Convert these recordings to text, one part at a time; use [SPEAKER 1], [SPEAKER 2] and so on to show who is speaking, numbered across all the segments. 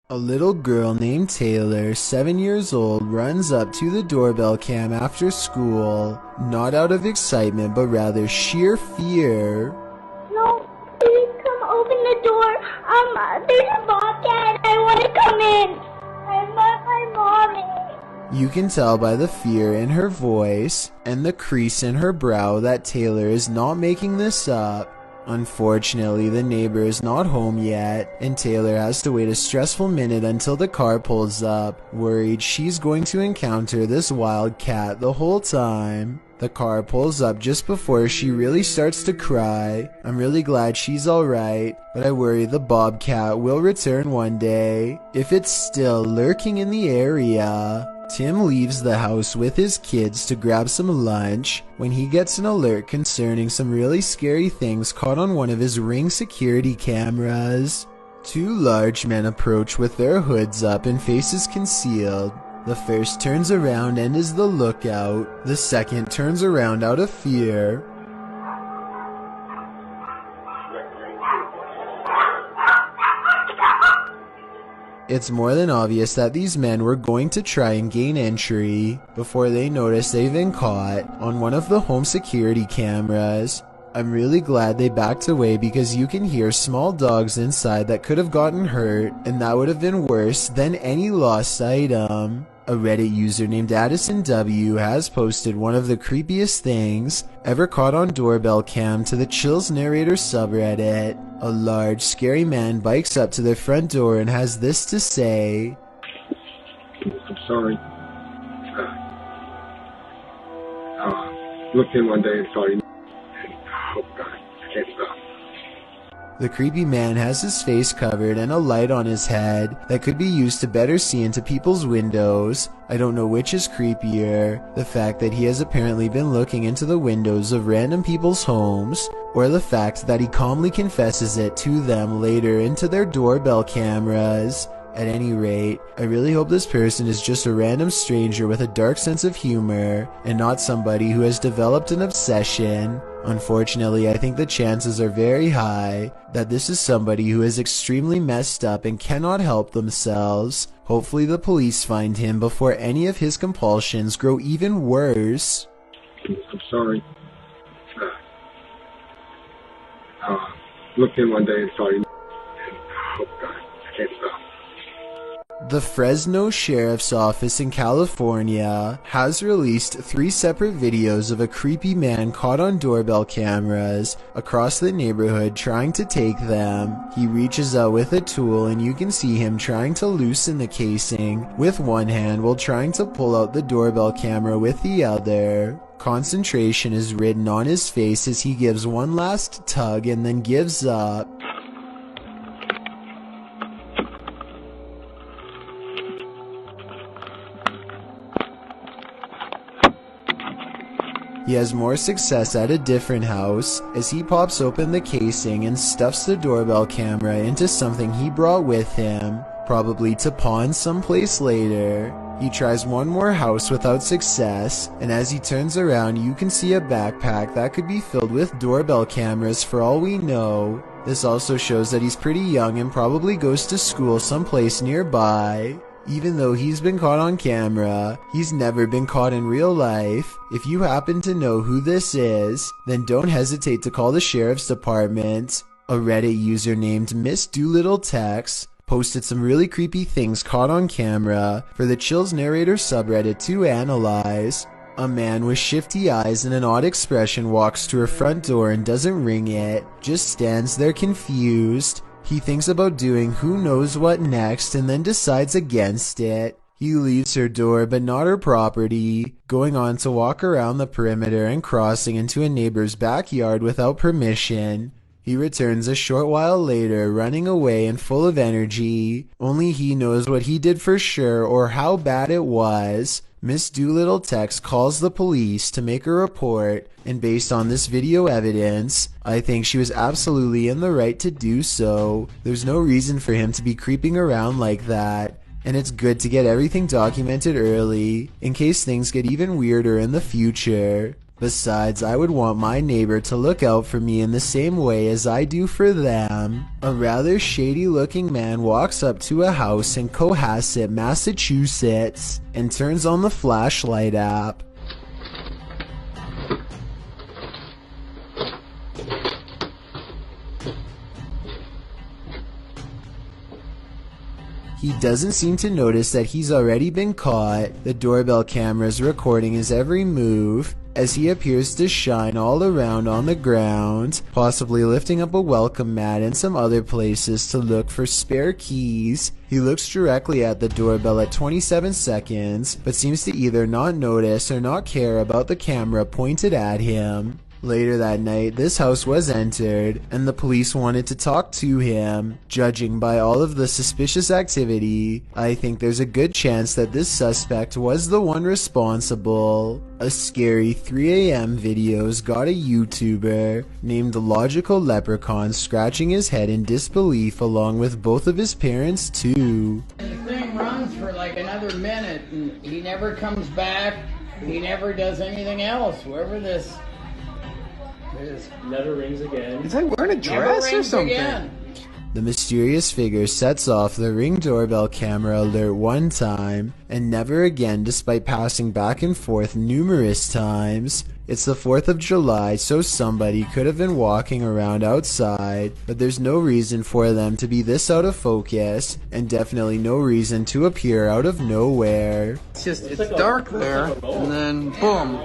[SPEAKER 1] A little girl named Taylor, 7 years old, runs up to the doorbell cam after school, not out of excitement but rather sheer fear.
[SPEAKER 2] No, please come open the door. There's a bobcat. I want to come in. I love my mommy.
[SPEAKER 1] You can tell by the fear in her voice and the crease in her brow that Taylor is not making this up. Unfortunately, the neighbor is not home yet, and Taylor has to wait a stressful minute until the car pulls up, worried she's going to encounter this wild cat the whole time. The car pulls up just before she really starts to cry. I'm really glad she's alright, but I worry the bobcat will return one day, if it's still lurking in the area. Tim leaves the house with his kids to grab some lunch when he gets an alert concerning some really scary things caught on one of his Ring security cameras. Two large men approach with their hoods up and faces concealed. The first turns around and is the lookout. The second turns around out of fear. It's more than obvious that these men were going to try and gain entry before they notice they've been caught on one of the home security cameras. I'm really glad they backed away because you can hear small dogs inside that could have gotten hurt, and that would have been worse than any lost item. A Reddit user named Addison W has posted one of the creepiest things ever caught on doorbell cam to the Chills Narrator subreddit. A large, scary man bikes up to their front door and has this to say.
[SPEAKER 3] I'm sorry. Looked in one day and saw you. Oh God, I can't stop.
[SPEAKER 1] The creepy man has his face covered and a light on his head that could be used to better see into people's windows. I don't know which is creepier, the fact that he has apparently been looking into the windows of random people's homes, or the fact that he calmly confesses it to them later into their doorbell cameras. At any rate, I really hope this person is just a random stranger with a dark sense of humor, and not somebody who has developed an obsession. Unfortunately, I think the chances are very high that this is somebody who is extremely messed up and cannot help themselves. Hopefully the police find him before any of his compulsions grow even worse.
[SPEAKER 3] I'm sorry. Looked in one day and saw you. Oh God, I can't stop.
[SPEAKER 1] The Fresno Sheriff's Office in California has released 3 separate videos of a creepy man caught on doorbell cameras across the neighborhood trying to take them. He reaches out with a tool and you can see him trying to loosen the casing with one hand while trying to pull out the doorbell camera with the other. Concentration is written on his face as he gives one last tug and then gives up. He has more success at a different house as he pops open the casing and stuffs the doorbell camera into something he brought with him, probably to pawn someplace later. He tries one more house without success, and as he turns around you can see a backpack that could be filled with doorbell cameras for all we know. This also shows that he's pretty young and probably goes to school someplace nearby. Even though he's been caught on camera, he's never been caught in real life. If you happen to know who this is, then don't hesitate to call the sheriff's department. A Reddit user named Miss Doolittle Tex posted some really creepy things caught on camera for the Chills Narrator subreddit to analyze. A man with shifty eyes and an odd expression walks to her front door and doesn't ring it, just stands there confused. He thinks about doing who knows what next and then decides against it. He leaves her door but not her property, going on to walk around the perimeter and crossing into a neighbor's backyard without permission. He returns a short while later, running away and full of energy. Only he knows what he did for sure or how bad it was. Miss Doolittle Tex calls the police to make a report, and based on this video evidence, I think she was absolutely in the right to do so. There's no reason for him to be creeping around like that, and it's good to get everything documented early, in case things get even weirder in the future. Besides, I would want my neighbor to look out for me in the same way as I do for them. A rather shady looking man walks up to a house in Cohasset, Massachusetts, and turns on the flashlight app. He doesn't seem to notice that he's already been caught. The doorbell camera is recording his every move as he appears to shine all around on the ground, possibly lifting up a welcome mat and some other places to look for spare keys. He looks directly at the doorbell at 27 seconds, but seems to either not notice or not care about the camera pointed at him. Later that night, this house was entered, and the police wanted to talk to him. Judging by all of the suspicious activity, I think there's a good chance that this suspect was the one responsible. A scary 3 a.m. video's got a YouTuber named Logical Leprechaun scratching his head in disbelief along with both of his parents too.
[SPEAKER 4] The thing runs for like another minute, and he never comes back. He never does anything else. Whoever this
[SPEAKER 5] never rings again.
[SPEAKER 6] Is he wearing a dress or something?
[SPEAKER 4] Again.
[SPEAKER 1] The mysterious figure sets off the Ring doorbell camera alert one time, and never again despite passing back and forth numerous times. It's the 4th of July, so somebody could have been walking around outside, but there's no reason for them to be this out of focus, and definitely no reason to appear out of nowhere.
[SPEAKER 6] It's dark there, and then boom,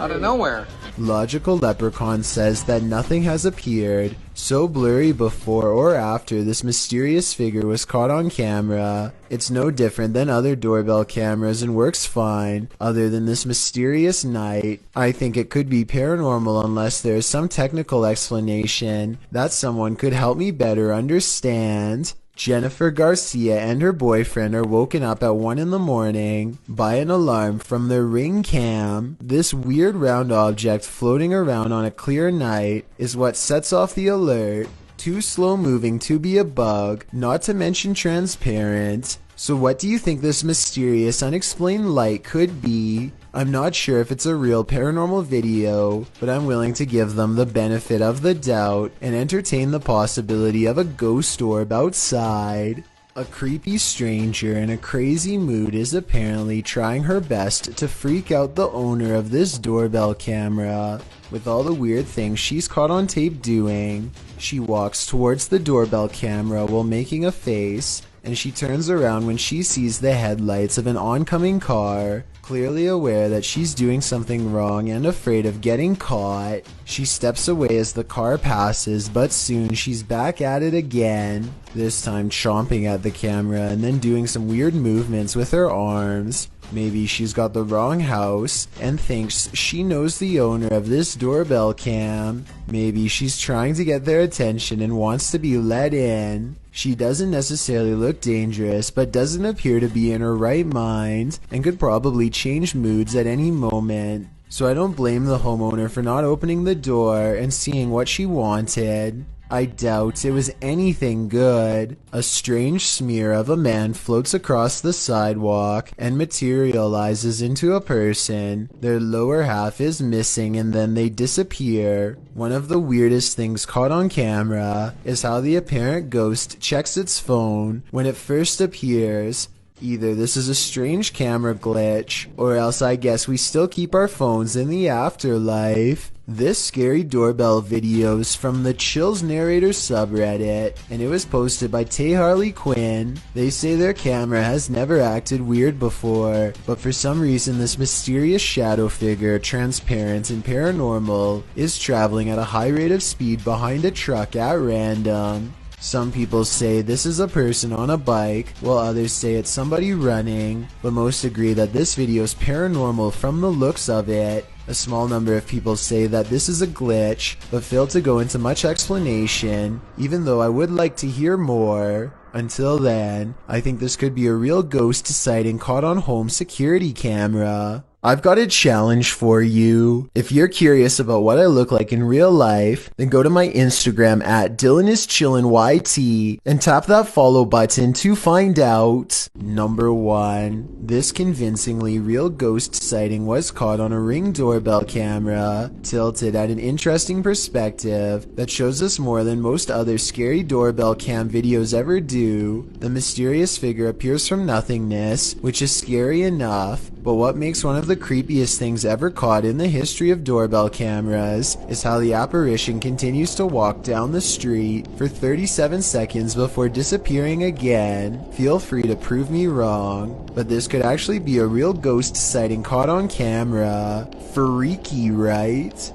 [SPEAKER 6] out of nowhere.
[SPEAKER 1] Logical Leprechaun says that nothing has appeared so blurry before or after this mysterious figure was caught on camera. It's no different than other doorbell cameras and works fine, other than this mysterious night. I think it could be paranormal unless there is some technical explanation that someone could help me better understand. Jennifer Garcia and her boyfriend are woken up at 1 in the morning by an alarm from their Ring cam. This weird round object floating around on a clear night is what sets off the alert. Too slow moving to be a bug, not to mention transparent. So what do you think this mysterious unexplained light could be? I'm not sure if it's a real paranormal video, but I'm willing to give them the benefit of the doubt and entertain the possibility of a ghost orb outside. A creepy stranger in a crazy mood is apparently trying her best to freak out the owner of this doorbell camera. With all the weird things she's caught on tape doing, she walks towards the doorbell camera while making a face, and she turns around when she sees the headlights of an oncoming car. Clearly aware that she's doing something wrong and afraid of getting caught, she steps away as the car passes, but soon she's back at it again, this time chomping at the camera and then doing some weird movements with her arms. Maybe she's got the wrong house and thinks she knows the owner of this doorbell cam. Maybe she's trying to get their attention and wants to be let in. She doesn't necessarily look dangerous, but doesn't appear to be in her right mind and could probably change moods at any moment. So I don't blame the homeowner for not opening the door and seeing what she wanted. I doubt it was anything good. A strange smear of a man floats across the sidewalk and materializes into a person. Their lower half is missing and then they disappear. One of the weirdest things caught on camera is how the apparent ghost checks its phone when it first appears. Either this is a strange camera glitch, or else I guess we still keep our phones in the afterlife. This scary doorbell video is from the Chills Narrator subreddit, and it was posted by Tay Harley Quinn. They say their camera has never acted weird before, but for some reason this mysterious shadow figure, transparent and paranormal, is traveling at a high rate of speed behind a truck at random. Some people say this is a person on a bike, while others say it's somebody running, but most agree that this video is paranormal from the looks of it. A small number of people say that this is a glitch, but fail to go into much explanation, even though I would like to hear more. Until then, I think this could be a real ghost sighting caught on home security camera. I've got a challenge for you. If you're curious about what I look like in real life, then go to my Instagram at DylanIsChillinYT and tap that follow button to find out. Number 1. This convincingly real ghost sighting was caught on a Ring doorbell camera, tilted at an interesting perspective that shows us more than most other scary doorbell cam videos ever do. The mysterious figure appears from nothingness, which is scary enough, but what makes one of the creepiest things ever caught in the history of doorbell cameras is how the apparition continues to walk down the street for 37 seconds before disappearing again. Feel free to prove me wrong, but this could actually be a real ghost sighting caught on camera. Freaky, right?